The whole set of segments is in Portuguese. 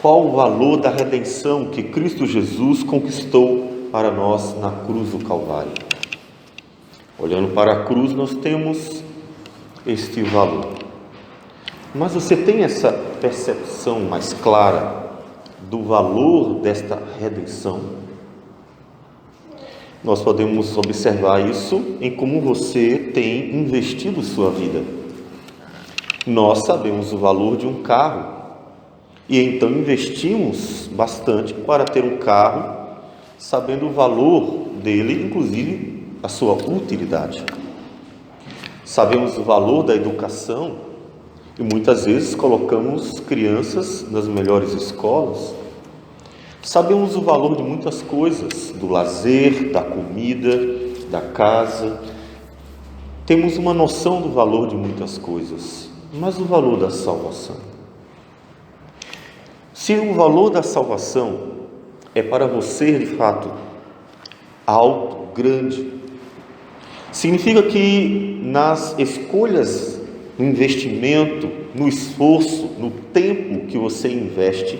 Qual o valor da redenção que Cristo Jesus conquistou para nós na cruz do Calvário? Olhando para a cruz, nós temos este valor. Mas você tem essa percepção mais clara do valor desta redenção? Nós podemos observar isso em como você tem investido sua vida. Nós sabemos o valor de um carro e então investimos bastante para ter um carro, sabendo o valor dele, inclusive a sua utilidade. Sabemos o valor da educação e muitas vezes colocamos crianças nas melhores escolas. Sabemos o valor de muitas coisas, do lazer, da comida, da casa. Temos uma noção do valor de muitas coisas, mas o valor da salvação? Se o valor da salvação é para você, de fato, alto, grande, significa que nas escolhas, no investimento, no esforço, no tempo que você investe,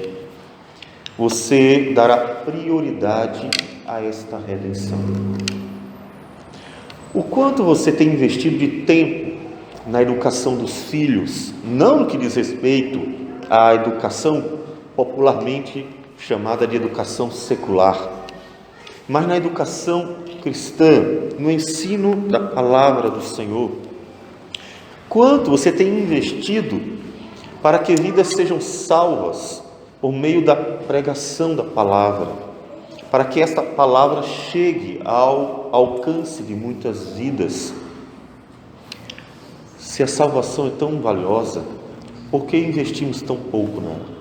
você dará prioridade a esta redenção. O quanto você tem investido de tempo na educação dos filhos, não no que diz respeito à educação popularmente chamada de educação secular, mas na educação cristã, no ensino da palavra do Senhor. Quanto você tem investido para que vidas sejam salvas por meio da pregação da palavra, para que esta palavra chegue ao alcance de muitas vidas? Se a salvação é tão valiosa, por que investimos tão pouco nela?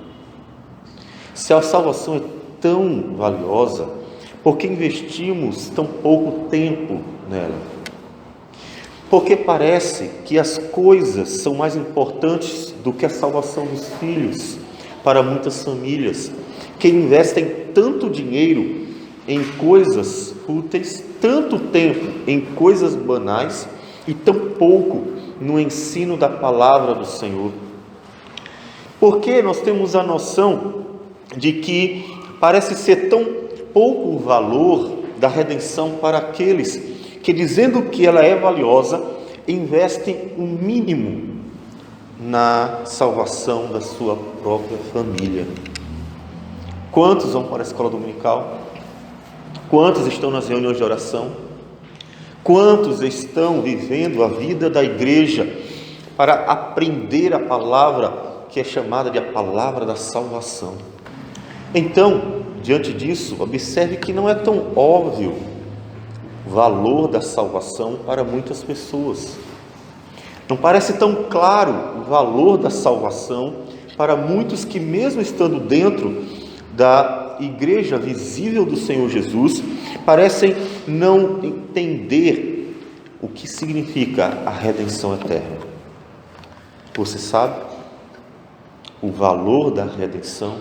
Se a salvação é tão valiosa, por que investimos tão pouco tempo nela? Porque parece que as coisas são mais importantes do que a salvação dos filhos para muitas famílias, que investem tanto dinheiro em coisas fúteis, tanto tempo em coisas banais e tão pouco no ensino da palavra do Senhor. Porque nós temos a noção de que parece ser tão pouco o valor da redenção para aqueles que, dizendo que ela é valiosa, investem o mínimo na salvação da sua própria família. Quantos vão para a escola dominical? Quantos estão nas reuniões de oração? Quantos estão vivendo a vida da igreja para aprender a palavra que é chamada de a palavra da salvação? Então, diante disso, observe que não é tão óbvio o valor da salvação para muitas pessoas. Não parece tão claro o valor da salvação para muitos que, mesmo estando dentro da igreja visível do Senhor Jesus, parecem não entender o que significa a redenção eterna. Você sabe o valor da redenção?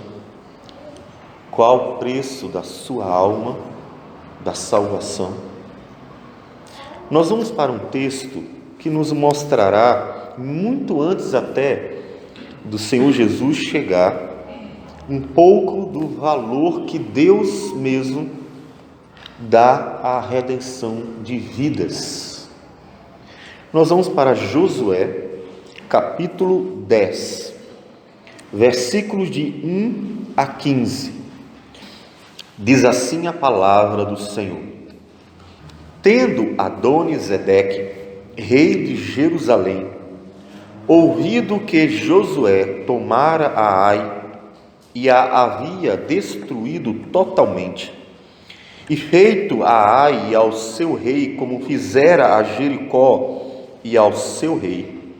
Qual o preço da sua alma, da salvação? Nós vamos para um texto que nos mostrará, muito antes até do Senhor Jesus chegar, um pouco do valor que Deus mesmo dá à redenção de vidas. Nós vamos para Josué, capítulo 10, versículos de 1 a 15. Diz assim a palavra do Senhor: Tendo Adoni-Zedeque, rei de Jerusalém, ouvido que Josué tomara a Ai e a havia destruído totalmente, e feito a Ai e ao seu rei como fizera a Jericó e ao seu rei,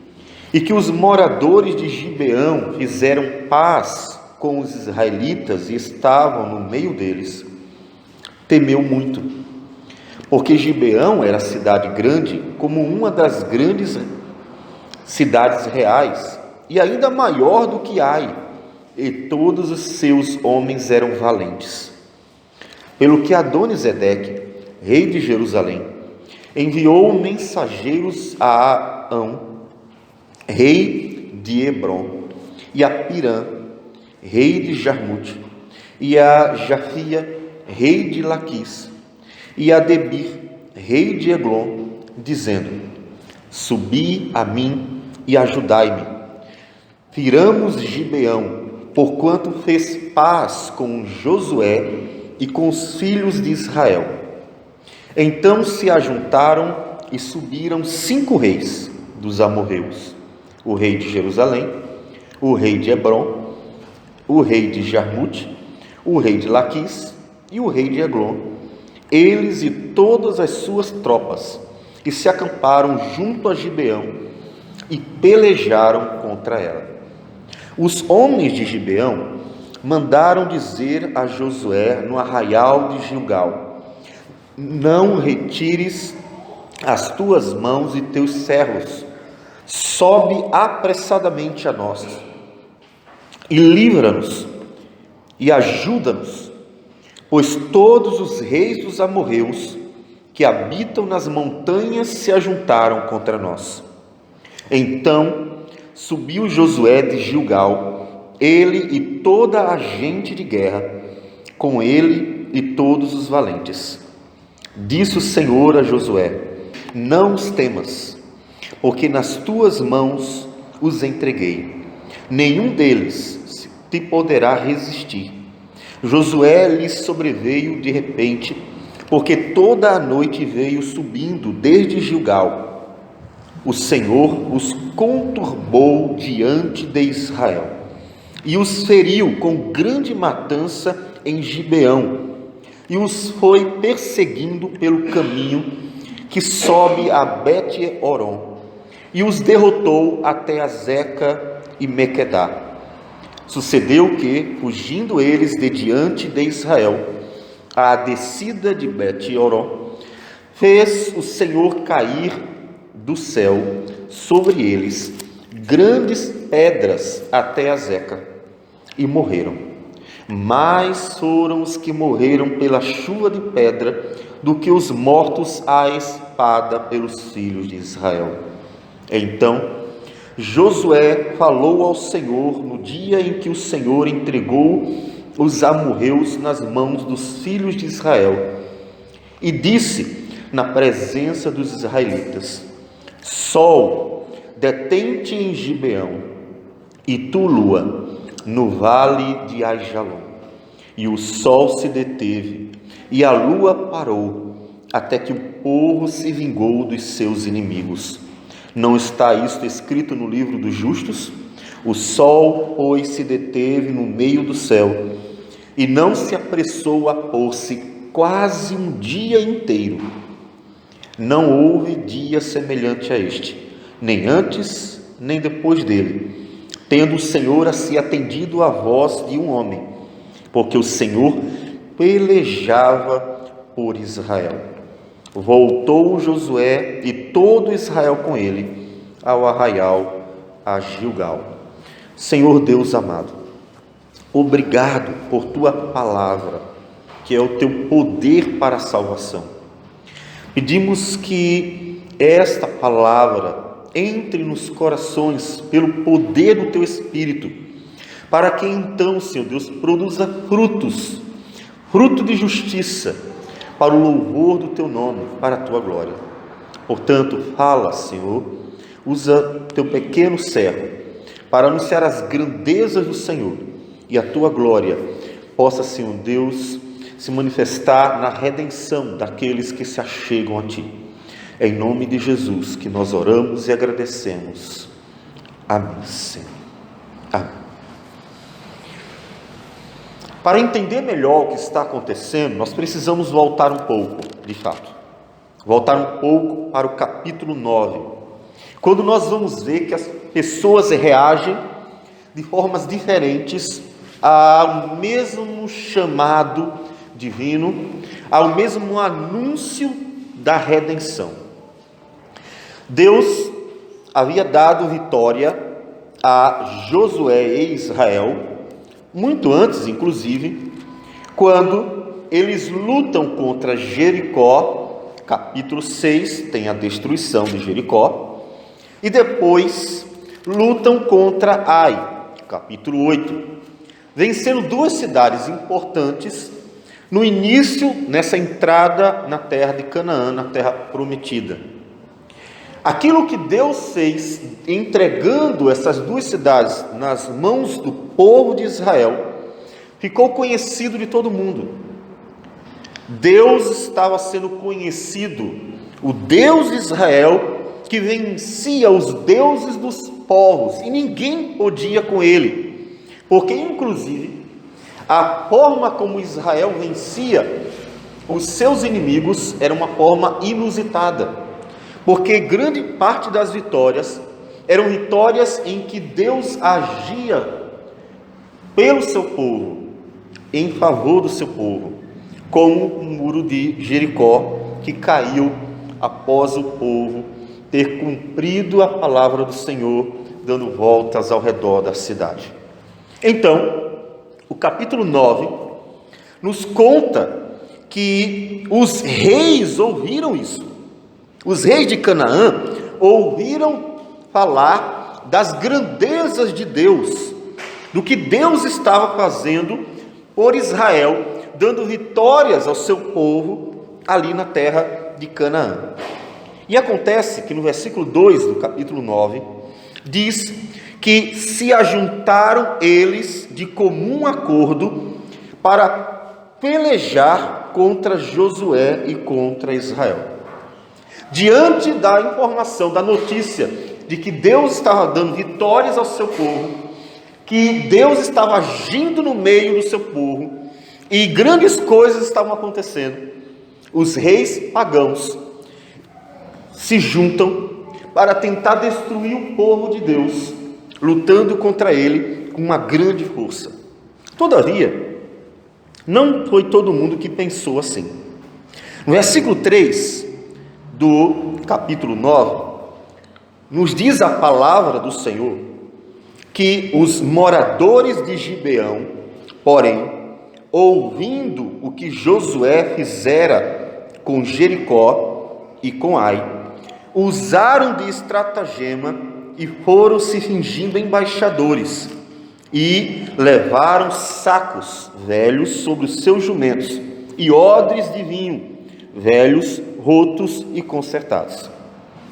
e que os moradores de Gibeão fizeram paz com os israelitas e estavam no meio deles, temeu muito, porque Gibeão era cidade grande, como uma das grandes cidades reais, e ainda maior do que Ai, e todos os seus homens eram valentes. Pelo que Adoni-Zedeque, rei de Jerusalém, enviou mensageiros a Aão, rei de Hebrom, e a Pirã, rei de Jarmute, e a Jafia, rei de Laquis, e a Debir, rei de Eglon, dizendo: subi a mim e ajudai-me. Firamos Gibeão, porquanto fez paz com Josué e com os filhos de Israel. Então se ajuntaram e subiram 5 reis dos amorreus: o rei de Jerusalém, o rei de Hebron, o rei de Jarmute, o rei de Laquis e o rei de Eglon, eles e todas as suas tropas, e se acamparam junto a Gibeão e pelejaram contra ela. Os homens de Gibeão mandaram dizer a Josué no arraial de Gilgal: não retires as tuas mãos e teus servos, sobe apressadamente a nós e livra-nos e ajuda-nos, pois todos os reis dos amorreus que habitam nas montanhas se ajuntaram contra nós. Então subiu Josué de Gilgal, ele e toda a gente de guerra, com ele e todos os valentes. Disse o Senhor a Josué: não os temas, porque nas tuas mãos os entreguei. Nenhum deles te poderá resistir. Josué lhes sobreveio de repente, porque toda a noite veio subindo desde Gilgal. O Senhor os conturbou diante de Israel e os feriu com grande matança em Gibeão, e os foi perseguindo pelo caminho que sobe a Bet-Horon, e os derrotou até Azeca e Mequedá. Sucedeu que, fugindo eles de diante de Israel, à descida de Bet-Horon, fez o Senhor cair do céu sobre eles grandes pedras até Azeca, e morreram. Mais foram os que morreram pela chuva de pedra do que os mortos à espada pelos filhos de Israel. Então Josué falou ao Senhor no dia em que o Senhor entregou os amorreus nas mãos dos filhos de Israel, e disse na presença dos israelitas: Sol, detente em Gibeão, e tu, lua, no vale de Aijalon. E o sol se deteve, e a lua parou, até que o povo se vingou dos seus inimigos. Não está isto escrito no livro dos justos? O sol, pois, se deteve no meio do céu, e não se apressou a pôr-se quase um dia inteiro. Não houve dia semelhante a este, nem antes, nem depois dele, tendo o Senhor assim atendido à voz de um homem, porque o Senhor pelejava por Israel. Voltou Josué e todo Israel com ele ao arraial a Gilgal. Senhor Deus amado, obrigado por tua palavra, que é o teu poder para a salvação. Pedimos que esta palavra entre nos corações pelo poder do teu Espírito, para que então, Senhor Deus, produza fruto de justiça, para o louvor do teu nome, para a tua glória. Portanto, fala, Senhor, usa teu pequeno servo para anunciar as grandezas do Senhor, e a tua glória possa, Senhor Deus, se manifestar na redenção daqueles que se achegam a ti. É em nome de Jesus que nós oramos e agradecemos. Amém, Senhor. Amém. Para entender melhor o que está acontecendo, nós precisamos voltar um pouco, de fato. Voltar um pouco para o capítulo 9. Quando nós vamos ver que as pessoas reagem de formas diferentes ao mesmo chamado divino, ao mesmo anúncio da redenção. Deus havia dado vitória a Josué e Israel, muito antes, inclusive, quando eles lutam contra Jericó. Capítulo 6 tem a destruição de Jericó, e depois lutam contra Ai, capítulo 8. vencendo duas cidades importantes no início, nessa entrada na terra de Canaã, na terra prometida. Aquilo que Deus fez, entregando essas duas cidades nas mãos do povo de Israel, ficou conhecido de todo mundo. Deus estava sendo conhecido, o Deus de Israel, que vencia os deuses dos povos, e ninguém podia com ele, porque inclusive a forma como Israel vencia os seus inimigos era uma forma inusitada, porque grande parte das vitórias eram vitórias em que Deus agia pelo seu povo, em favor do seu povo, como o muro de Jericó, que caiu após o povo ter cumprido a palavra do Senhor, dando voltas ao redor da cidade. Então, o capítulo 9 nos conta que os reis ouviram isso. Os reis de Canaã ouviram falar das grandezas de Deus, do que Deus estava fazendo por Israel, dando vitórias ao seu povo ali na terra de Canaã. E acontece que no versículo 2 do capítulo 9, diz que se ajuntaram eles de comum acordo para pelejar contra Josué e contra Israel. Diante da informação, da notícia de que Deus estava dando vitórias ao seu povo, que Deus estava agindo no meio do seu povo, e grandes coisas estavam acontecendo, os reis pagãos se juntam para tentar destruir o povo de Deus, lutando contra ele com uma grande força. Todavia, não foi todo mundo que pensou assim. No versículo 3 do capítulo 9, nos diz a palavra do Senhor que os moradores de Gibeão, porém, ouvindo o que Josué fizera com Jericó e com Ai, usaram de estratagema e foram se fingindo embaixadores, e levaram sacos velhos sobre os seus jumentos, e odres de vinho, velhos, rotos e consertados.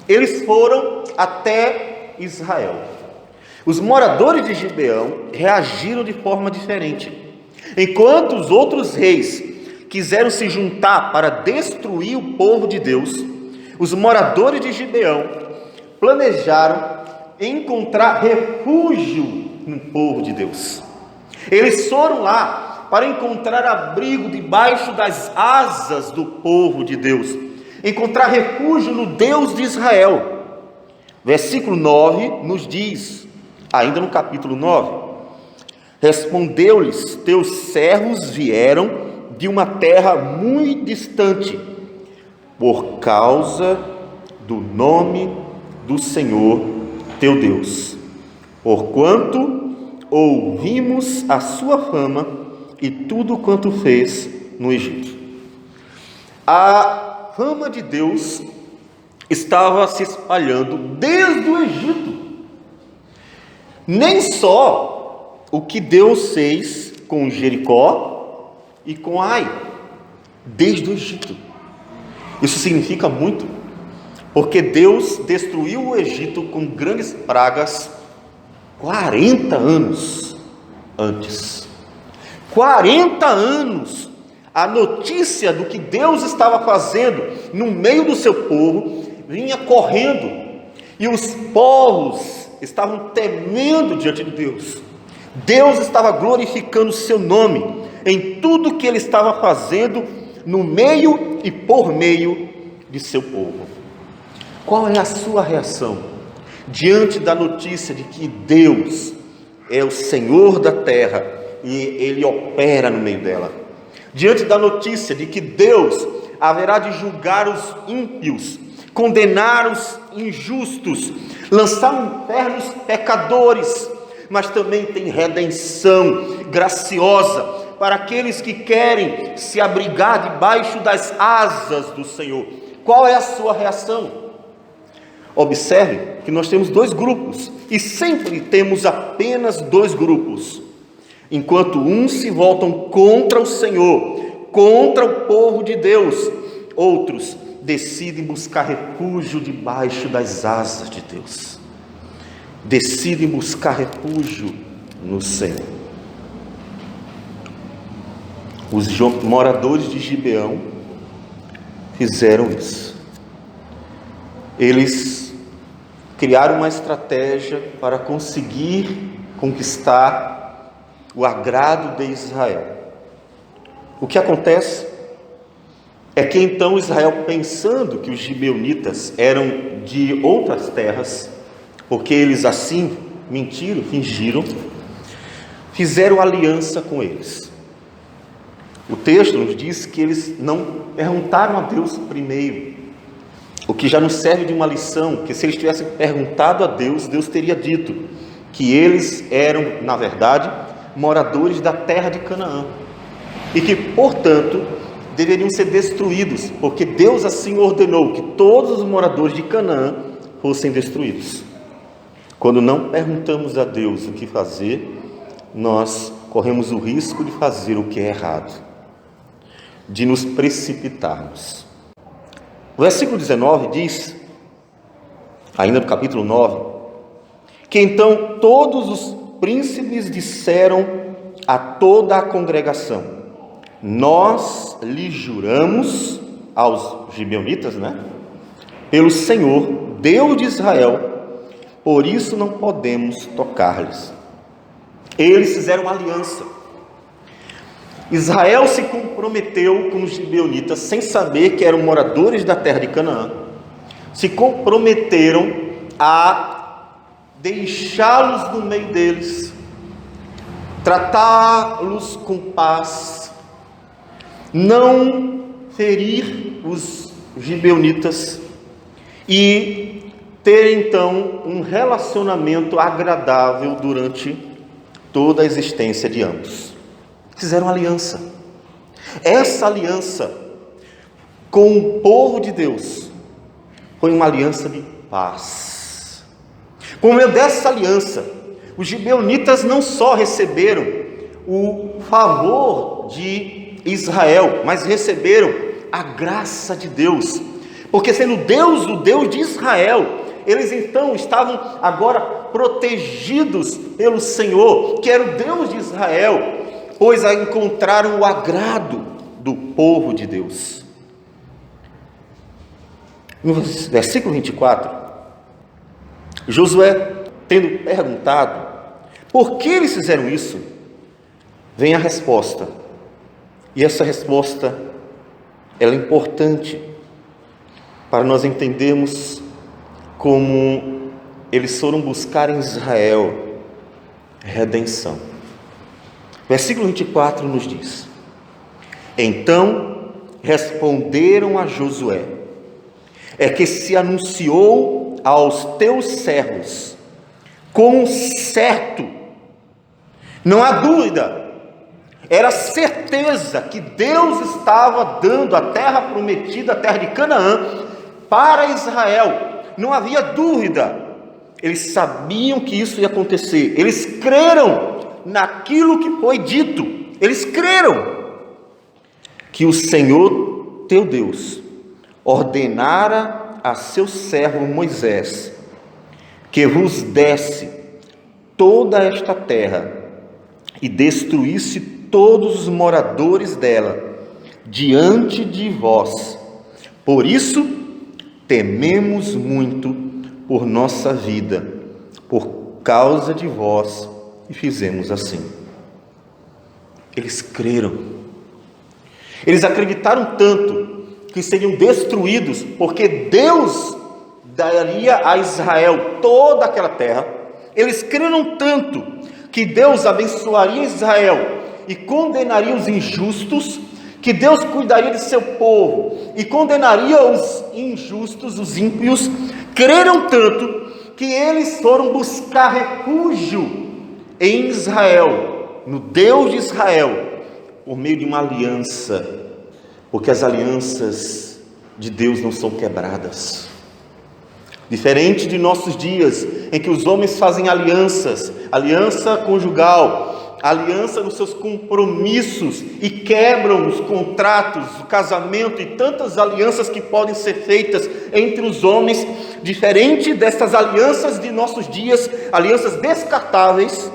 Eles foram até Israel. Os moradores de Gibeão reagiram de forma diferente. Enquanto os outros reis quiseram se juntar para destruir o povo de Deus, os moradores de Gibeão planejaram encontrar refúgio no povo de Deus. Eles foram lá para encontrar abrigo debaixo das asas do povo de Deus, encontrar refúgio no Deus de Israel. Versículo 9 nos diz, ainda no capítulo 9, respondeu-lhes: teus servos vieram de uma terra muito distante, por causa do nome do Senhor teu Deus, porquanto ouvimos a sua fama e tudo quanto fez no Egito. A fama de Deus estava se espalhando desde o Egito. Nem só o que Deus fez com Jericó e com Ai, desde o Egito. Isso significa muito, porque Deus destruiu o Egito com grandes pragas 40 anos antes. 40 anos, a notícia do que Deus estava fazendo no meio do seu povo vinha correndo, e os povos estavam temendo diante de Deus. Deus estava glorificando o seu nome em tudo que ele estava fazendo no meio e por meio de seu povo. Qual é a sua reação diante da notícia de que Deus é o Senhor da terra e ele opera no meio dela? Diante da notícia de que Deus haverá de julgar os ímpios, condenar os injustos, lançar no inferno os pecadores, mas também tem redenção graciosa para aqueles que querem se abrigar debaixo das asas do Senhor. Qual é a sua reação? Observe que nós temos dois grupos, e sempre temos apenas dois grupos. enquanto uns se voltam contra o Senhor, contra o povo de Deus, outros decidem buscar refúgio debaixo das asas de Deus, decidem buscar refúgio no Senhor. Os moradores de Gibeão fizeram isso. Eles criaram uma estratégia para conseguir conquistar o agrado de Israel. O que acontece é que então Israel, pensando que os gibeonitas eram de outras terras, porque eles assim mentiram, fingiram, fizeram aliança com eles. O texto nos diz que eles não perguntaram a Deus primeiro, o que já nos serve de uma lição, que se eles tivessem perguntado a Deus, Deus teria dito que eles eram, na verdade, moradores da terra de Canaã, e que, portanto, deveriam ser destruídos, porque Deus assim ordenou que todos os moradores de Canaã fossem destruídos. Quando não perguntamos a Deus o que fazer, nós corremos o risco de fazer o que é errado, de nos precipitarmos. O versículo 19 diz, ainda no capítulo 9, que então todos os príncipes disseram a toda a congregação: nós lhe juramos, aos gibeonitas, pelo Senhor, Deus de Israel, por isso não podemos tocar-lhes. Eles fizeram uma aliança. Israel se comprometeu com os gibeonitas, sem saber que eram moradores da terra de Canaã, se comprometeram a deixá-los no meio deles, tratá-los com paz, não ferir os gibeonitas e ter então um relacionamento agradável durante toda a existência de ambos. Fizeram aliança. Essa aliança com o povo de Deus foi uma aliança de paz. Por meio dessa aliança, os gibeonitas não só receberam o favor de Israel, mas receberam a graça de Deus, porque sendo Deus o Deus de Israel, eles então estavam agora protegidos pelo Senhor, que era o Deus de Israel, pois encontraram o agrado do povo de Deus. No versículo 24, Josué, tendo perguntado por que eles fizeram isso, vem a resposta. E essa resposta, ela é importante para nós entendermos como eles foram buscar em Israel redenção. Versículo 24 nos diz: então responderam a Josué: é que se anunciou aos teus servos com certo, não há dúvida, era certeza que Deus estava dando a terra prometida, a terra de Canaã, para Israel. Não havia dúvida. Eles sabiam que isso ia acontecer. Eles creram naquilo que foi dito. Eles creram que o Senhor teu Deus ordenara a seu servo Moisés que vos desse toda esta terra e destruísse todos os moradores dela diante de vós. Por isso tememos muito por nossa vida, por causa de vós, e fizemos assim. Eles creram. Eles acreditaram tanto que seriam destruídos, porque Deus daria a Israel toda aquela terra. Eles creram tanto que Deus abençoaria Israel e condenaria os injustos, que Deus cuidaria de seu povo e condenaria os injustos, os ímpios. Creram tanto que eles foram buscar refúgio em Israel, no Deus de Israel, por meio de uma aliança, porque as alianças de Deus não são quebradas. Diferente de nossos dias, em que os homens fazem alianças, aliança conjugal, aliança nos seus compromissos e quebram os contratos, o casamento e tantas alianças que podem ser feitas entre os homens, diferente destas alianças de nossos dias, alianças descartáveis.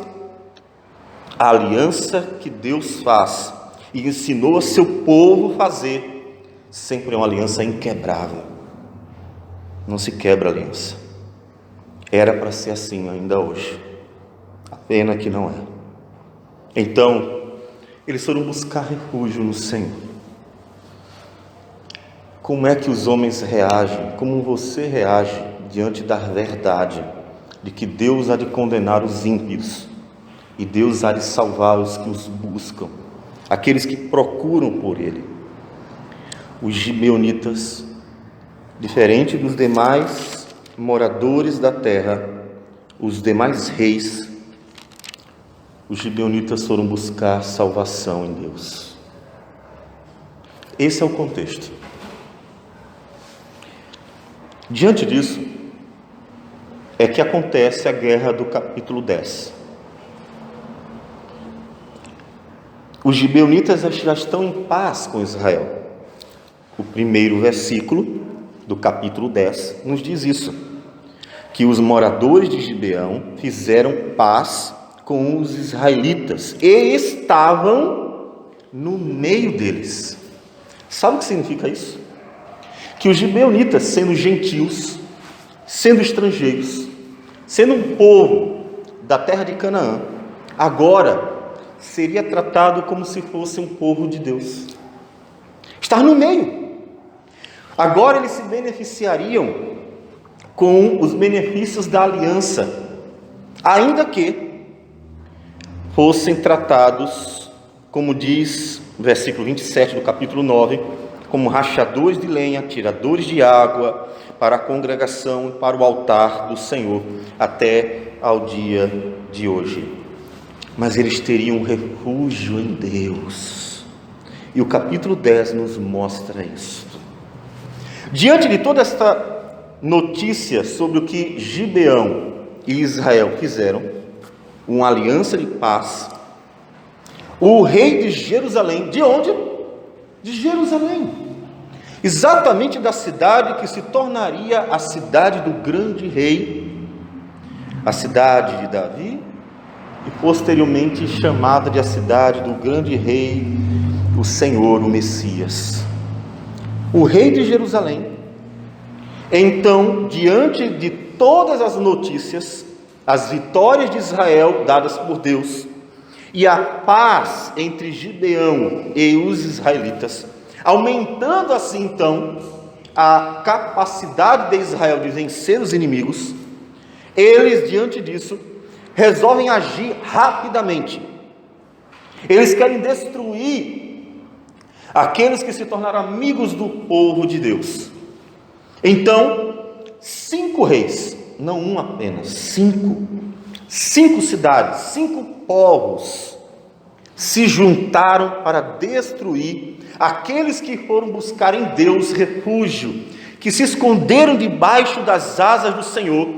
A aliança que Deus faz e ensinou a seu povo fazer, sempre é uma aliança inquebrável. Não se quebra a aliança. Era para ser assim ainda hoje. A pena que não é. Então, eles foram buscar refúgio no Senhor. Como é que os homens reagem? Como você reage diante da verdade de que Deus há de condenar os ímpios e Deus há de salvar os que os buscam, aqueles que procuram por Ele? Os gibeonitas, diferente dos demais moradores da terra, os demais reis, os gibeonitas foram buscar salvação em Deus. Esse é o contexto. Diante disso, é que acontece a guerra do capítulo 10. Os gibeonitas já estão em paz com Israel. O primeiro versículo do capítulo 10 nos diz isso, que os moradores de Gibeão fizeram paz com os israelitas e estavam no meio deles. Sabe o que significa isso? Que os gibeonitas, sendo gentios, sendo estrangeiros, sendo um povo da terra de Canaã, agora seria tratado como se fosse um povo de Deus. Estar no meio. Agora eles se beneficiariam com os benefícios da aliança, ainda que fossem tratados, como diz o versículo 27 do capítulo 9, como rachadores de lenha, tiradores de água para a congregação e para o altar do Senhor, até ao dia de hoje. Mas eles teriam refúgio em Deus. E o capítulo 10 nos mostra isso. Diante de toda esta notícia sobre o que Gibeão e Israel fizeram, uma aliança de paz, o rei de Jerusalém, de onde? De Jerusalém, exatamente da cidade que se tornaria a cidade do grande rei, a cidade de Davi, e posteriormente chamada de a cidade do grande rei, o Senhor, o Messias. O rei de Jerusalém, então, diante de todas as notícias, as vitórias de Israel dadas por Deus, e a paz entre Gibeão e os israelitas, aumentando assim então a capacidade de Israel de vencer os inimigos, eles, diante disso, resolvem agir rapidamente. Eles querem destruir aqueles que se tornaram amigos do povo de Deus. Então, 5 reis, não um apenas, 5 cidades, 5 povos se juntaram para destruir aqueles que foram buscar em Deus refúgio, que se esconderam debaixo das asas do Senhor,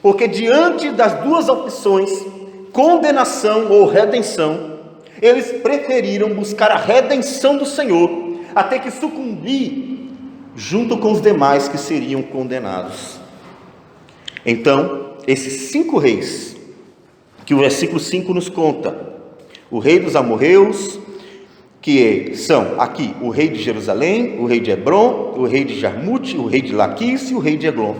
porque diante das duas opções, condenação ou redenção, eles preferiram buscar a redenção do Senhor, até que sucumbir junto com os demais que seriam condenados. Então, esses 5 reis, que o versículo 5 nos conta, o rei dos amorreus, que são aqui o rei de Jerusalém, o rei de Hebron, o rei de Jarmute, o rei de Laquis e o rei de Eglon,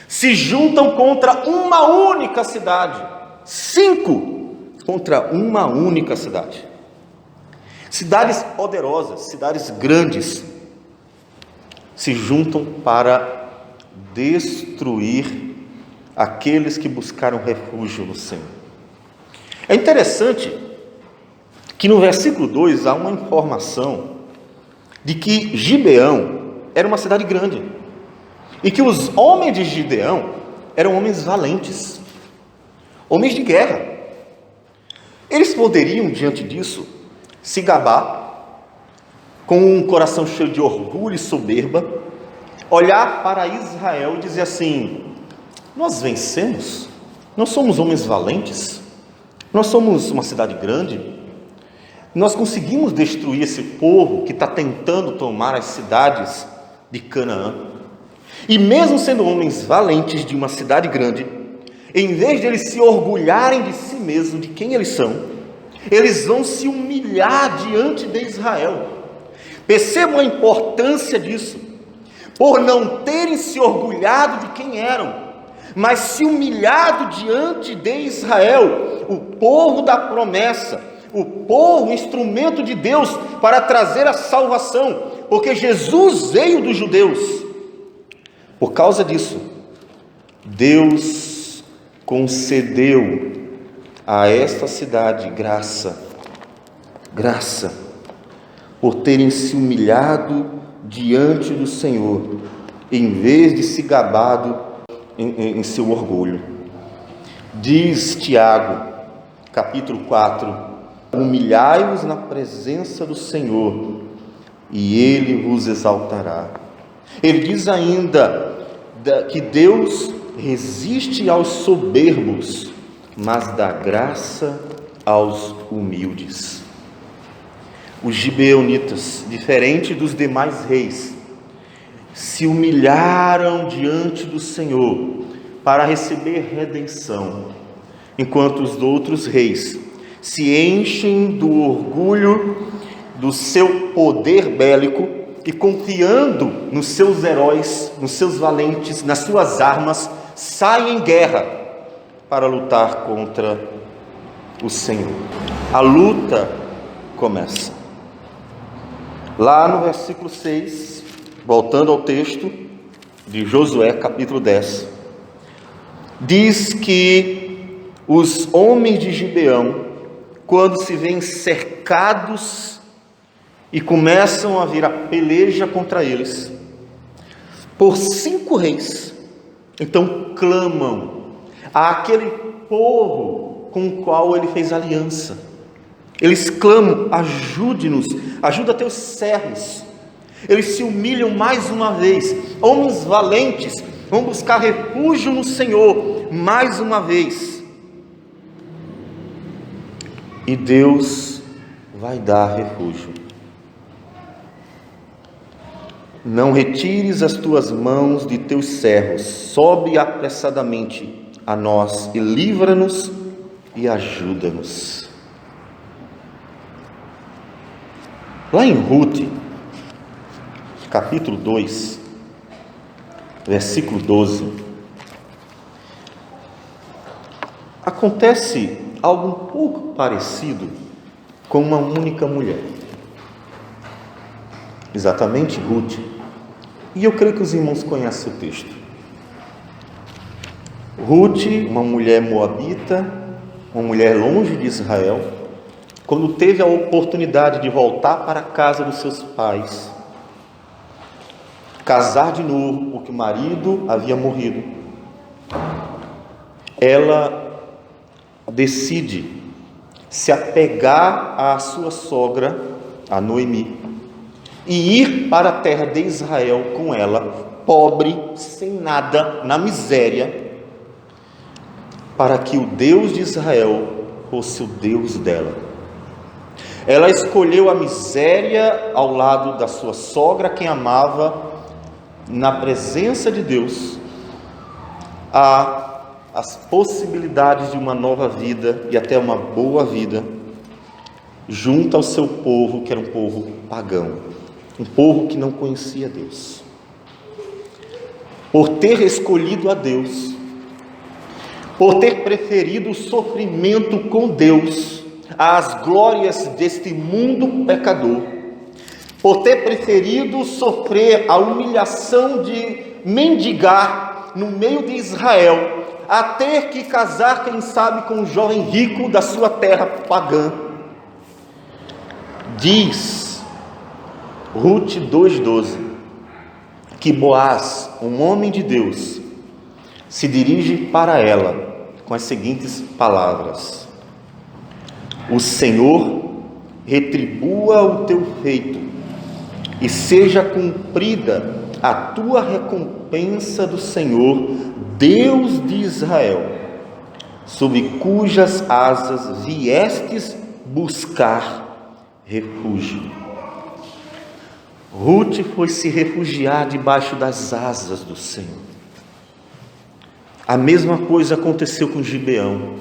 se juntam contra uma única cidade. 5 contra uma única cidade. Cidades poderosas, cidades grandes, se juntam para destruir aqueles que buscaram refúgio no Senhor. É interessante que no versículo 2 há uma informação de que Gibeão era uma cidade grande e que os homens de Gibeão eram homens valentes, homens de guerra. Eles poderiam, diante disso, se gabar, com um coração cheio de orgulho e soberba, olhar para Israel e dizer assim: nós vencemos, nós somos homens valentes, Nós somos uma cidade grande, nós conseguimos destruir esse povo que está tentando tomar as cidades de Canaã. E mesmo sendo homens valentes de uma cidade grande, em vez de eles se orgulharem de si mesmos, de quem eles são, eles vão se humilhar diante de Israel. Percebam a importância disso. Por não terem se orgulhado de quem eram, mas se humilhado diante de Israel, o povo da promessa, o povo, instrumento de Deus para trazer a salvação, porque Jesus veio dos judeus. Por causa disso, Deus concedeu a esta cidade graça, por terem se humilhado diante do Senhor, em vez de se gabado em seu orgulho. Diz Tiago, capítulo 4, humilhai-vos na presença do Senhor, e Ele vos exaltará. Ele diz ainda que Deus resiste aos soberbos, mas dá graça aos humildes. Os gibeonitas, diferente dos demais reis, se humilharam diante do Senhor para receber redenção, enquanto os outros reis se enchem do orgulho do seu poder bélico e, confiando nos seus heróis, nos seus valentes, nas suas armas, saem em guerra para lutar contra o Senhor. A luta começa. Lá no versículo 6, voltando ao texto de Josué, capítulo 10, diz que os homens de Gibeão, quando se veem cercados e começam a vir a peleja contra eles, por 5 reis, então clamam àquele povo com o qual ele fez aliança. Eles clamam: ajude-nos, ajuda teus servos. Eles se humilham mais uma vez. Homens valentes vão buscar refúgio no Senhor mais uma vez. E Deus vai dar refúgio. Não retires as tuas mãos de teus servos, sobe apressadamente a nós e livra-nos e ajuda-nos. Lá em Ruth, capítulo 2, versículo 12, acontece algo um pouco parecido com uma única mulher. Exatamente Ruth. E eu creio que os irmãos conhecem o texto. Ruth, uma mulher moabita, uma mulher longe de Israel, quando teve a oportunidade de voltar para a casa dos seus pais, casar de novo, porque o marido havia morrido, ela decide se apegar à sua sogra, a Noemi, e ir para a terra de Israel com ela, pobre, sem nada, na miséria, para que o Deus de Israel fosse o Deus dela. Ela escolheu a miséria ao lado da sua sogra, quem amava, na presença de Deus, as possibilidades de uma nova vida e até uma boa vida, junto ao seu povo, que era um povo pagão, um povo que não conhecia Deus. Por ter escolhido a Deus, por ter preferido o sofrimento com Deus às glórias deste mundo pecador, por ter preferido sofrer a humilhação de mendigar no meio de Israel, a ter que casar, quem sabe, com um jovem rico da sua terra pagã. Diz Ruth 2,12 que Boaz, um homem de Deus, se dirige para ela com as seguintes palavras: o Senhor retribua o teu feito e seja cumprida a tua recompensa do Senhor, Deus de Israel. sob cujas asas viestes buscar refúgio. Ruth foi se refugiar debaixo das asas do Senhor. A mesma coisa aconteceu com Gibeão,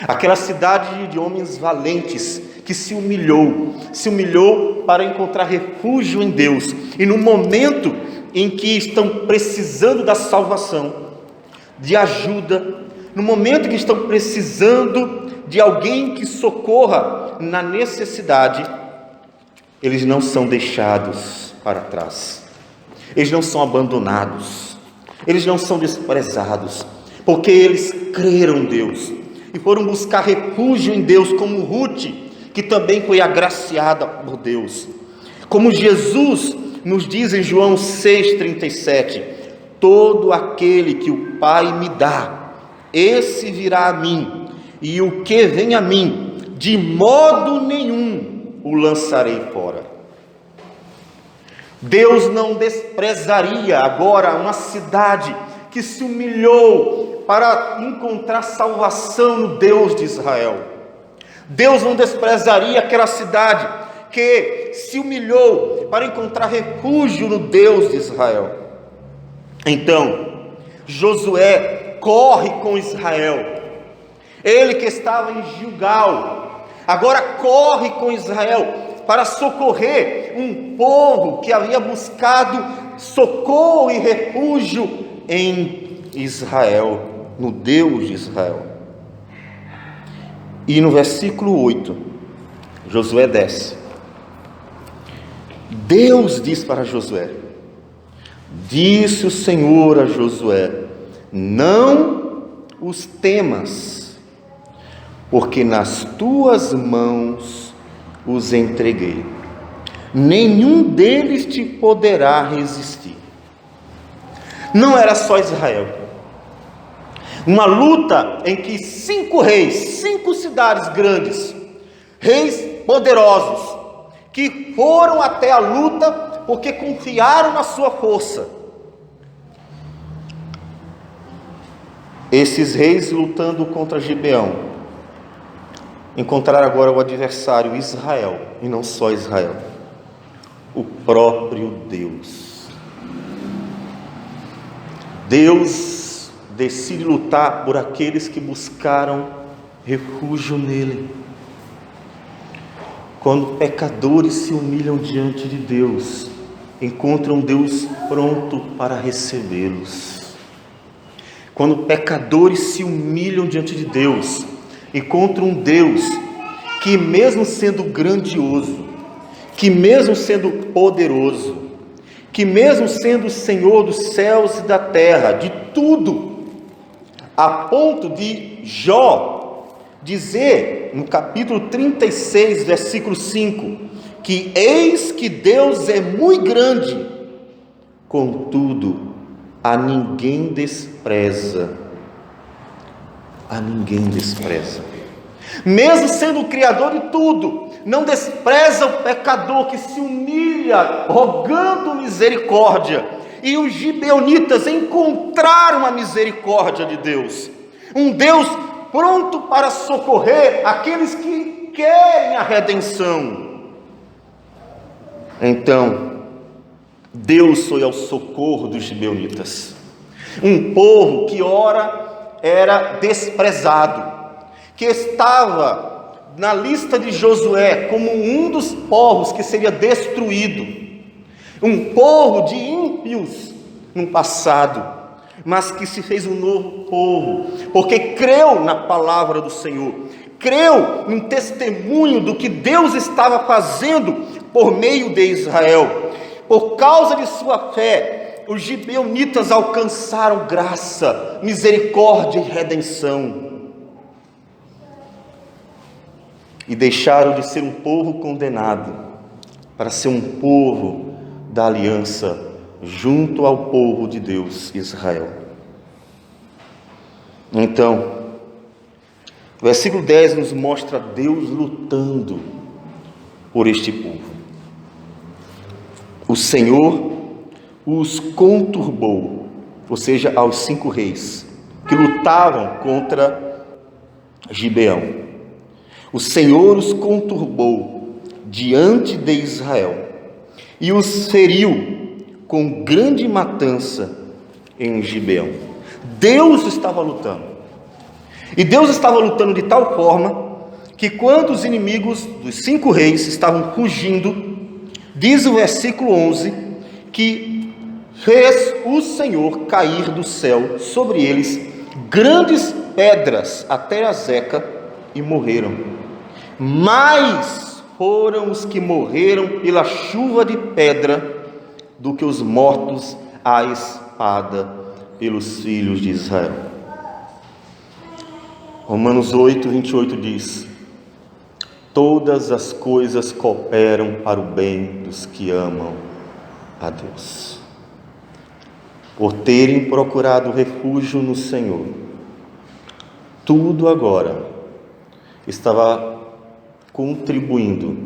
aquela cidade de homens valentes que se humilhou para encontrar refúgio em Deus. E no momento em que estão precisando da salvação, de ajuda, no momento em que estão precisando de alguém que socorra na necessidade, eles não são deixados para trás, eles não são abandonados, eles não são desprezados, porque eles creram em Deus e foram buscar refúgio em Deus, como Ruth, que também foi agraciada por Deus. Como Jesus nos diz em João 6,37: todo aquele que o Pai me dá, esse virá a mim, e o que vem a mim, de modo nenhum o lançarei fora. Deus não desprezaria agora uma cidade que se humilhou para encontrar salvação no Deus de Israel. Deus não desprezaria aquela cidade que se humilhou para encontrar refúgio no Deus de Israel. Então, Josué corre com Israel. Ele que estava em Gilgal, agora corre com Israel para socorrer um povo que havia buscado socorro e refúgio em Israel, no Deus de Israel. E no versículo 8, Josué desce. Deus diz para Josué: disse o Senhor a Josué: não os temas, porque nas tuas mãos os entreguei, nenhum deles te poderá resistir. Não era só Israel, uma luta em que 5 reis, 5 cidades grandes, reis poderosos, que foram até a luta porque confiaram na sua força. Esses reis lutando contra Gibeão encontraram agora o adversário Israel, e não só Israel, o próprio Deus. Deus decide lutar por aqueles que buscaram refúgio nele. Quando pecadores se humilham diante de Deus, encontram Deus pronto para recebê-los. Quando pecadores se humilham diante de Deus, encontram um Deus que, mesmo sendo grandioso, que mesmo sendo poderoso, que mesmo sendo o Senhor dos céus e da terra, de tudo, a ponto de Jó dizer no capítulo 36, versículo 5, que eis que Deus é muito grande, contudo a ninguém despreza. A ninguém despreza. Mesmo sendo o Criador de tudo, não despreza o pecador que se humilha, rogando misericórdia. E os gibeonitas encontraram a misericórdia de Deus, um Deus pronto para socorrer aqueles que querem a redenção. Então, Deus foi ao socorro dos gibeonitas, um povo que ora era desprezado, que estava na lista de Josué como um dos povos que seria destruído, um povo de ímpios no passado, mas que se fez um novo povo, porque creu na palavra do Senhor, creu no testemunho do que Deus estava fazendo por meio de Israel. Por causa de sua fé, os gibeonitas alcançaram graça, misericórdia e redenção, e deixaram de ser um povo condenado para ser um povo da aliança junto ao povo de Deus, Israel. Então, o versículo 10 nos mostra Deus lutando por este povo. O Senhor os conturbou, ou seja, aos 5 reis que lutavam contra Gibeão. O Senhor os conturbou diante de Israel e os feriu com grande matança em Gibeão. Deus estava lutando. E Deus estava lutando de tal forma que quando os inimigos dos 5 reis estavam fugindo, diz o versículo 11, que fez o Senhor cair do céu sobre eles grandes pedras até a Zeca e morreram. Mais foram os que morreram pela chuva de pedra do que os mortos à espada pelos filhos de Israel. Romanos 8, 28 diz: todas as coisas cooperam para o bem dos que amam a Deus, por terem procurado refúgio no Senhor. Tudo agora estava contribuindo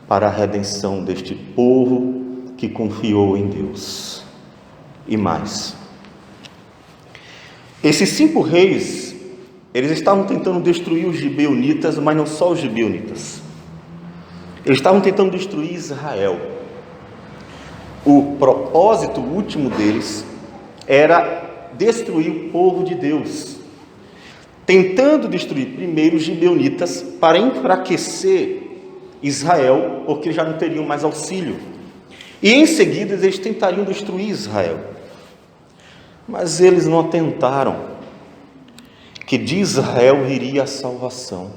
para a redenção deste povo que confiou em Deus. E mais, esses 5 reis, eles estavam tentando destruir os gibeonitas, mas não só os gibeonitas. Eles estavam tentando destruir Israel. O propósito último deles era destruir o povo de Deus, tentando destruir primeiro os gibeonitas para enfraquecer Israel, porque já não teriam mais auxílio. E em seguida eles tentariam destruir Israel. Mas eles não atentaram que de Israel viria a salvação.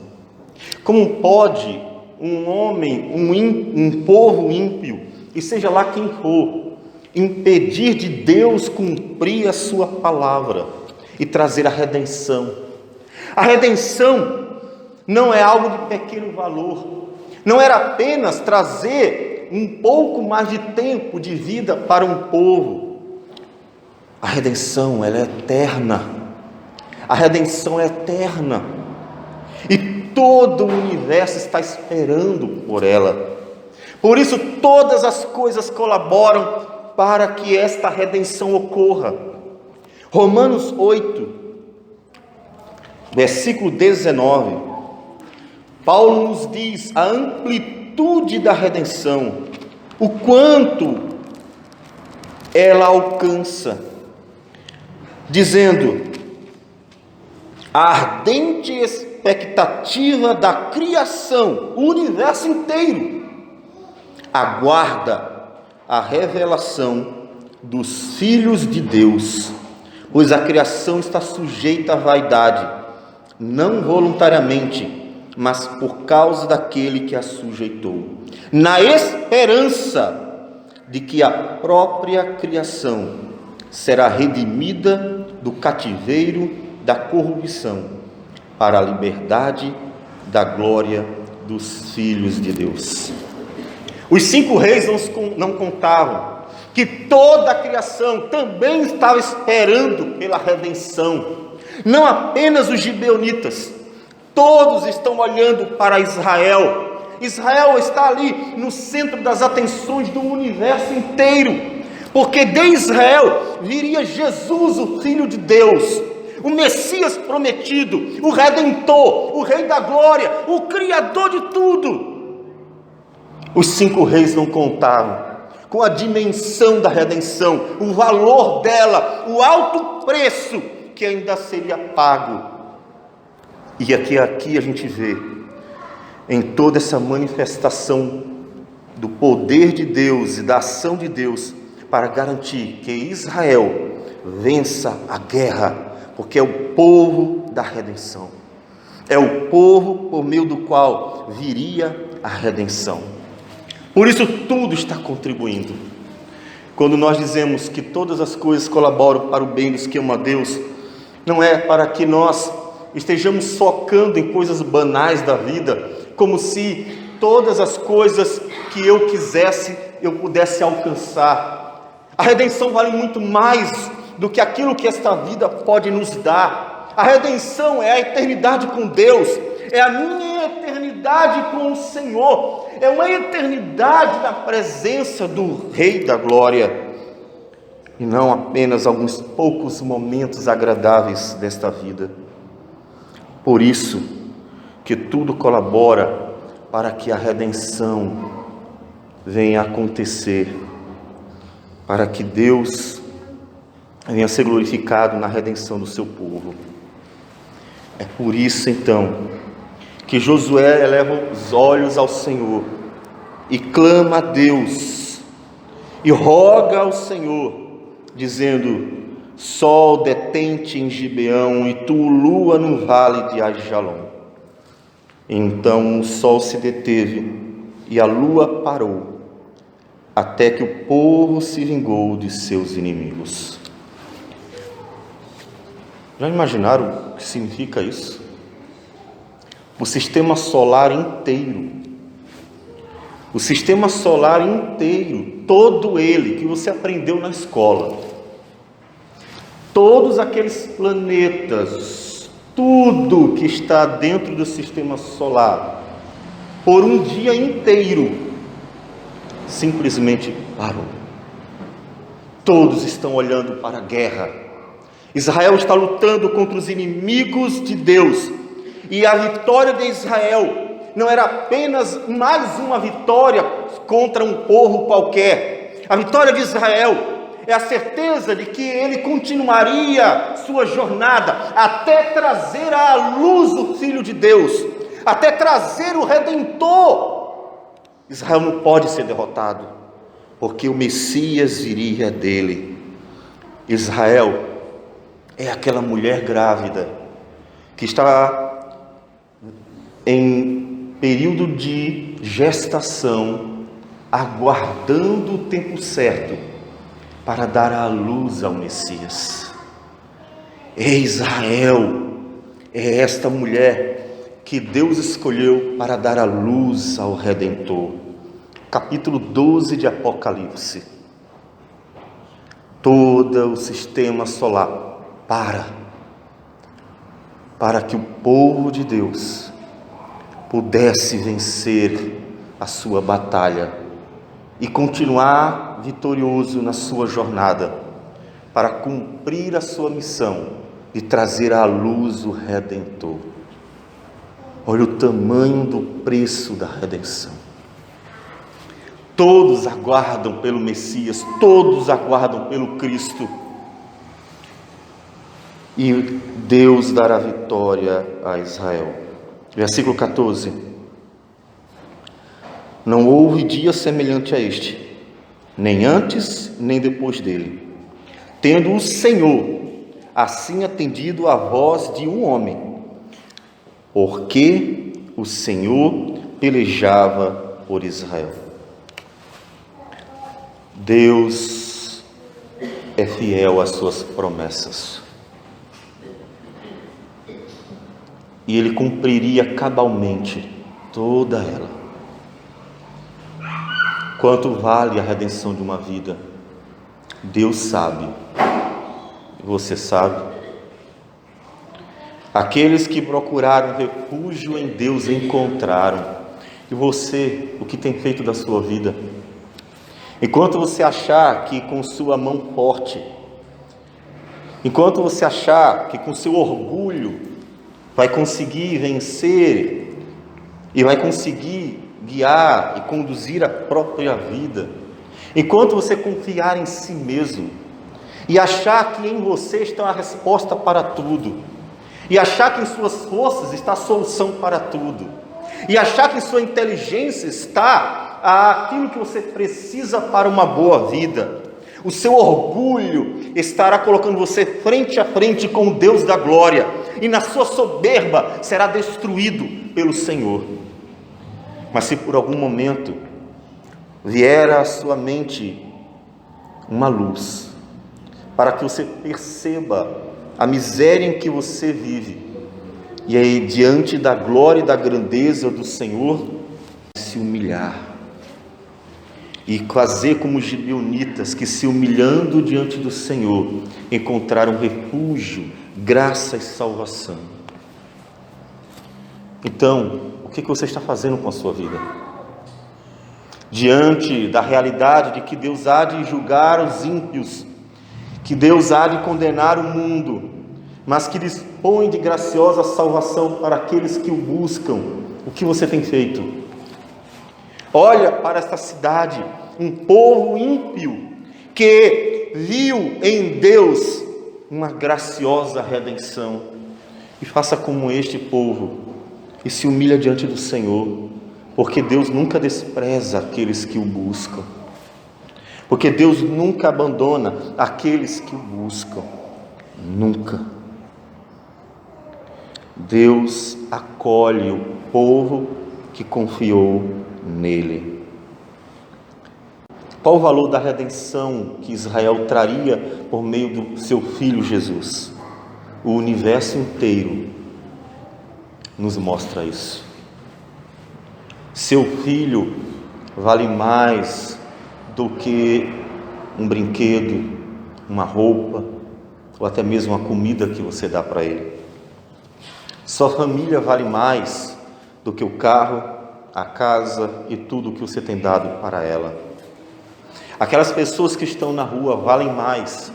Como pode um homem, um povo ímpio, e seja lá quem for, impedir de Deus cumprir a sua palavra e trazer a redenção? A redenção não é algo de pequeno valor, não era apenas trazer um pouco mais de tempo de vida para um povo. A redenção, ela é eterna. A redenção é eterna e todo o universo está esperando por ela. Por isso todas as coisas colaboram para que esta redenção ocorra. Romanos 8, versículo 19, Paulo nos diz a amplitude da redenção, o quanto ela alcança, dizendo: a ardente expectativa da criação, o universo inteiro, aguarda a revelação dos filhos de Deus, pois a criação está sujeita à vaidade, não voluntariamente, mas por causa daquele que a sujeitou, na esperança de que a própria criação será redimida do cativeiro da corrupção para a liberdade da glória dos filhos de Deus. Os 5 reis não contavam que toda a criação também estava esperando pela redenção, não apenas os gibeonitas, todos estão olhando para Israel. Israel está ali no centro das atenções do universo inteiro, porque de Israel viria Jesus, o Filho de Deus, o Messias prometido, o Redentor, o Rei da Glória, o Criador de tudo. Os 5 reis não contavam com a dimensão da redenção, o valor dela, o alto preço que ainda seria pago. E aqui a gente vê, em toda essa manifestação do poder de Deus e da ação de Deus, para garantir que Israel vença a guerra, porque é o povo da redenção, é o povo por meio do qual viria a redenção. Por isso tudo está contribuindo. Quando nós dizemos que todas as coisas colaboram para o bem dos que amam a Deus, não é para que nós estejamos focando em coisas banais da vida, como se todas as coisas que eu quisesse, eu pudesse alcançar. A redenção vale muito mais do que aquilo que esta vida pode nos dar. A redenção é a eternidade com Deus, é a minha eternidade com o Senhor, é uma eternidade na presença do Rei da Glória, e não apenas alguns poucos momentos agradáveis desta vida. Por isso que tudo colabora para que a redenção venha a acontecer, para que Deus venha a ser glorificado na redenção do seu povo. É por isso, então, que Josué eleva os olhos ao Senhor e clama a Deus e roga ao Senhor, dizendo: sol detente em Gibeão e tu, lua, no vale de Ajalon. Então o sol se deteve e a lua parou, até que o povo se vingou de seus inimigos. Já imaginaram o que significa isso? O sistema solar inteiro, todo ele que você aprendeu na escola, todos aqueles planetas, tudo que está dentro do sistema solar, por um dia inteiro, simplesmente parou. Todos estão olhando para a guerra. Israel está lutando contra os inimigos de Deus, e a vitória de Israel não era apenas mais uma vitória contra um povo qualquer. A vitória de Israel é a certeza de que ele continuaria sua jornada até trazer à luz o Filho de Deus, até trazer o Redentor. Israel não pode ser derrotado, porque o Messias viria dele. Israel é aquela mulher grávida que está em período de gestação, aguardando o tempo certo para dar à luz ao Messias. Israel é esta mulher que Deus escolheu para dar à luz ao Redentor. Capítulo 12 de Apocalipse. Todo o sistema solar para que o povo de Deus pudesse vencer a sua batalha e continuar vitorioso na sua jornada, para cumprir a sua missão de trazer à luz o Redentor. Olha o tamanho do preço da redenção. Todos aguardam pelo Messias, todos aguardam pelo Cristo, e Deus dará vitória a Israel. Versículo 14: não houve dia semelhante a este, nem antes nem depois dele, tendo o Senhor assim atendido à voz de um homem, porque o Senhor pelejava por Israel. Deus é fiel às suas promessas, e Ele cumpriria cabalmente toda ela. Quanto vale a redenção de uma vida? Deus sabe, você sabe. Aqueles que procuraram refúgio em Deus encontraram. E você, o que tem feito da sua vida? Enquanto você achar que com sua mão forte, enquanto você achar que com seu orgulho vai conseguir vencer e vai conseguir guiar e conduzir a própria vida, enquanto você confiar em si mesmo e achar que em você está a resposta para tudo, e achar que em suas forças está a solução para tudo, e achar que em sua inteligência está aquilo que você precisa para uma boa vida, o seu orgulho estará colocando você frente a frente com o Deus da glória, e na sua soberba será destruído pelo Senhor. Mas se por algum momento vier à sua mente uma luz, para que você perceba a miséria em que você vive, e aí diante da glória e da grandeza do Senhor, se humilhar, e fazer como os gibeonitas, que se humilhando diante do Senhor, encontraram refúgio, graça e salvação. Então, o que você está fazendo com a sua vida? Diante da realidade de que Deus há de julgar os ímpios, que Deus há de condenar o mundo, mas que dispõe de graciosa salvação para aqueles que o buscam. O que você tem feito? Olha para esta cidade, um povo ímpio, que viu em Deus uma graciosa redenção, e faça como este povo, e se humilha diante do Senhor, porque Deus nunca despreza aqueles que o buscam, porque Deus nunca abandona aqueles que o buscam, nunca. Deus acolhe o povo que confiou nele. Qual o valor da redenção que Israel traria por meio do seu Filho Jesus? O universo inteiro nos mostra isso. Seu Filho vale mais do que um brinquedo, uma roupa, ou até mesmo a comida que você dá para ele. Sua família vale mais do que o carro, a casa e tudo que você tem dado para ela. Aquelas pessoas que estão na rua valem mais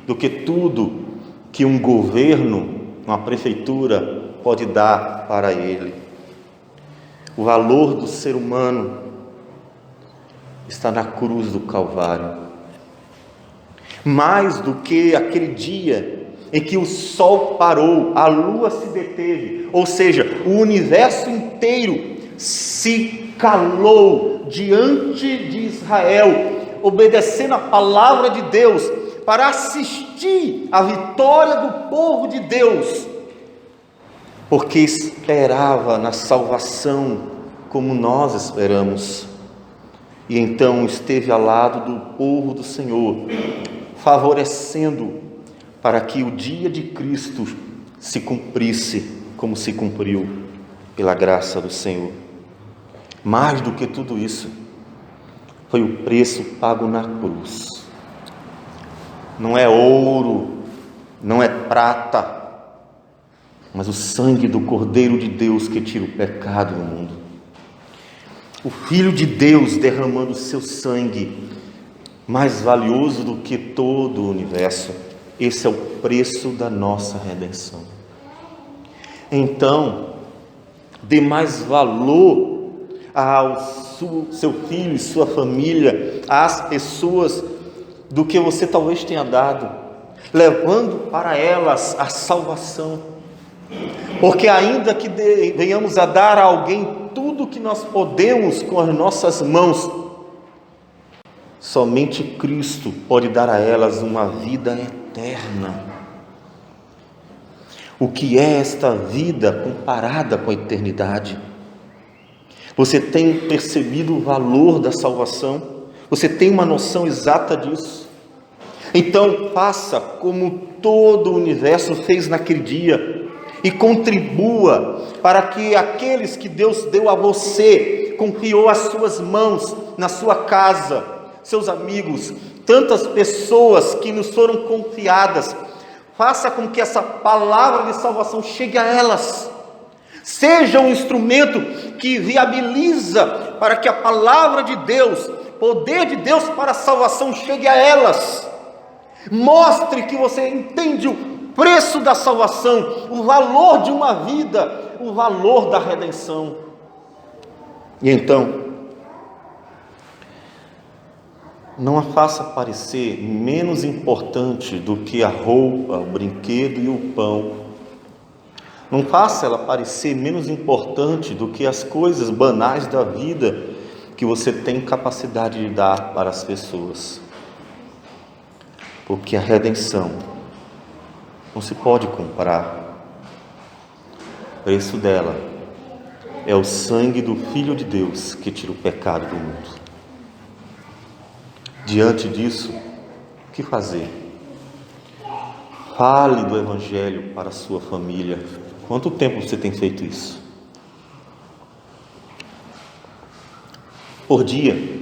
do que tudo que um governo, uma prefeitura pode dar para ele. O valor do ser humano está na cruz do Calvário. Mais do que aquele dia em que o sol parou, a lua se deteve, ou seja, o universo inteiro se calou diante de Israel, obedecendo a palavra de Deus, para assistir à vitória do povo de Deus, porque esperava na salvação como nós esperamos, e então esteve ao lado do povo do Senhor, favorecendo para que o dia de Cristo se cumprisse como se cumpriu pela graça do Senhor. Mais do que tudo isso, foi o preço pago na cruz. Não é ouro, não é prata, mas o sangue do Cordeiro de Deus que tira o pecado do mundo. O Filho de Deus derramando o seu sangue, mais valioso do que todo o universo. Esse é o preço da nossa redenção. Então, dê mais valor ao seu filho e sua família, às pessoas, do que você talvez tenha dado, levando para elas a salvação. Porque ainda que venhamos a dar a alguém tudo que nós podemos com as nossas mãos, somente Cristo pode dar a elas uma vida eterna. O que é esta vida comparada com a eternidade? Você tem percebido o valor da salvação? Você tem uma noção exata disso? Então faça como todo o universo fez naquele dia e contribua para que aqueles que Deus deu a você, confiou às suas mãos, na sua casa, seus amigos, tantas pessoas que nos foram confiadas, faça com que essa palavra de salvação chegue a elas. Seja um instrumento que viabiliza para que a palavra de Deus, poder de Deus para a salvação chegue a elas. Mostre que você entende o preço da salvação, o valor de uma vida, o valor da redenção. E então, não a faça parecer menos importante do que a roupa, o brinquedo e o pão. Não faça ela parecer menos importante do que as coisas banais da vida que você tem capacidade de dar para as pessoas. Porque a redenção não se pode comprar. O preço dela é o sangue do Filho de Deus que tira o pecado do mundo. Diante disso, o que fazer? Fale do Evangelho para a sua família. Quanto tempo você tem feito isso? Por dia?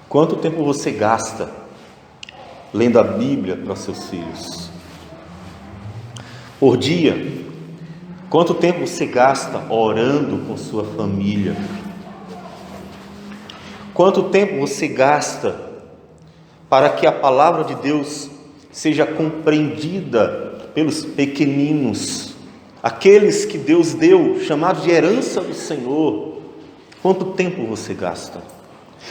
Quanto tempo você gasta lendo a Bíblia para seus filhos? Por dia? Quanto tempo você gasta orando com sua família? Quanto tempo você gasta para que a palavra de Deus seja compreendida pelos pequeninos, aqueles que Deus deu, chamados de herança do Senhor. Quanto tempo você gasta?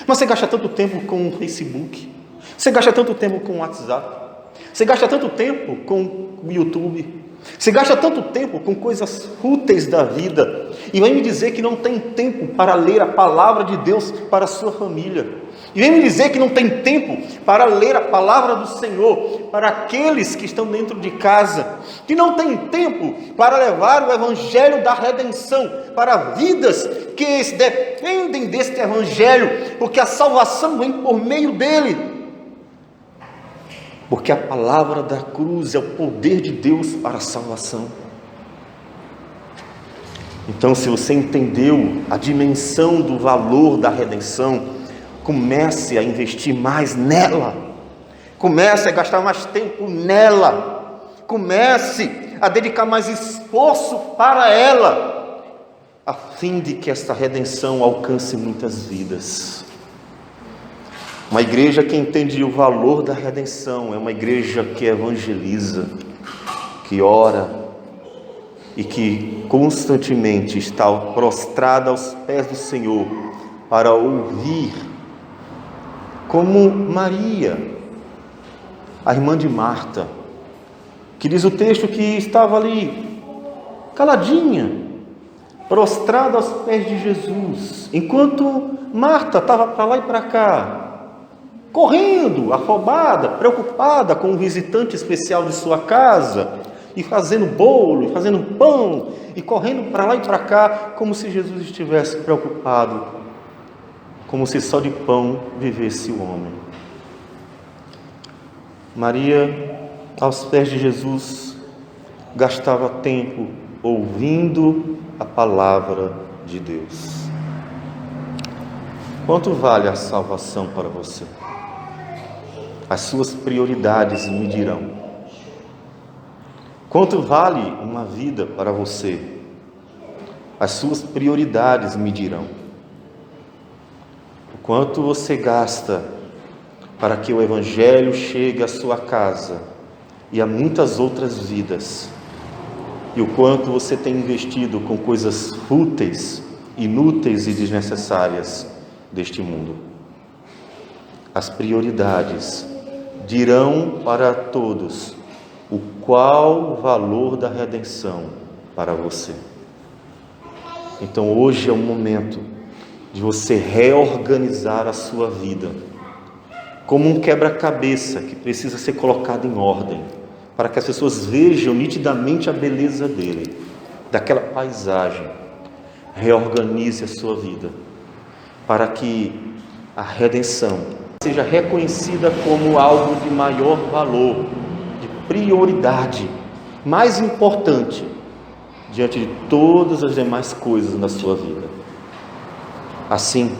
Mas você gasta tanto tempo com o Facebook, você gasta tanto tempo com o WhatsApp, você gasta tanto tempo com o YouTube, você gasta tanto tempo com coisas fúteis da vida, e vem me dizer que não tem tempo para ler a palavra de Deus para a sua família, e vem me dizer que não tem tempo para ler a palavra do Senhor para aqueles que estão dentro de casa, que não tem tempo para levar o evangelho da redenção para vidas que dependem deste evangelho, porque a salvação vem por meio dele. Porque a palavra da cruz é o poder de Deus para a salvação. Então, se você entendeu a dimensão do valor da redenção, comece a investir mais nela. Comece a gastar mais tempo nela. Comece a dedicar mais esforço para ela, a fim de que esta redenção alcance muitas vidas. Uma igreja que entende o valor da redenção é uma igreja que evangeliza, que ora e que constantemente está prostrada aos pés do Senhor para ouvir, como Maria, a irmã de Marta, que diz o texto que estava ali, caladinha, prostrada aos pés de Jesus, enquanto Marta estava para lá e para cá, correndo, afobada, preocupada com um visitante especial de sua casa, e fazendo bolo, e fazendo pão, e correndo para lá e para cá, como se Jesus estivesse preocupado, como se só de pão vivesse o homem. Maria, aos pés de Jesus, gastava tempo ouvindo a palavra de Deus. Quanto vale a salvação para você? As suas prioridades me dirão. Quanto vale uma vida para você? As suas prioridades me dirão. O quanto você gasta para que o Evangelho chegue à sua casa e a muitas outras vidas, e o quanto você tem investido com coisas fúteis, inúteis e desnecessárias deste mundo. As prioridades dirão para todos o qual o valor da redenção para você. Então hoje é o momento de você reorganizar a sua vida, como um quebra-cabeça que precisa ser colocado em ordem, para que as pessoas vejam nitidamente a beleza dele, daquela paisagem. Reorganize a sua vida, para que a redenção seja reconhecida como algo de maior valor, de prioridade, mais importante, diante de todas as demais coisas na sua vida. Assim,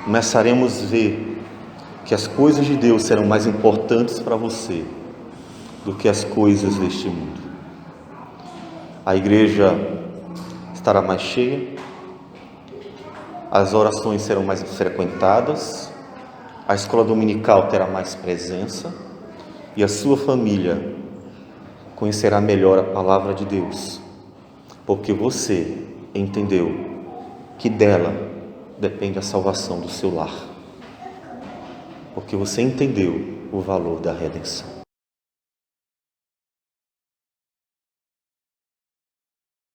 começaremos a ver que as coisas de Deus serão mais importantes para você do que as coisas deste mundo. A igreja estará mais cheia, as orações serão mais frequentadas, a escola dominical terá mais presença e a sua família conhecerá melhor a palavra de Deus, porque você entendeu que dela depende a salvação do seu lar, porque você entendeu o valor da redenção.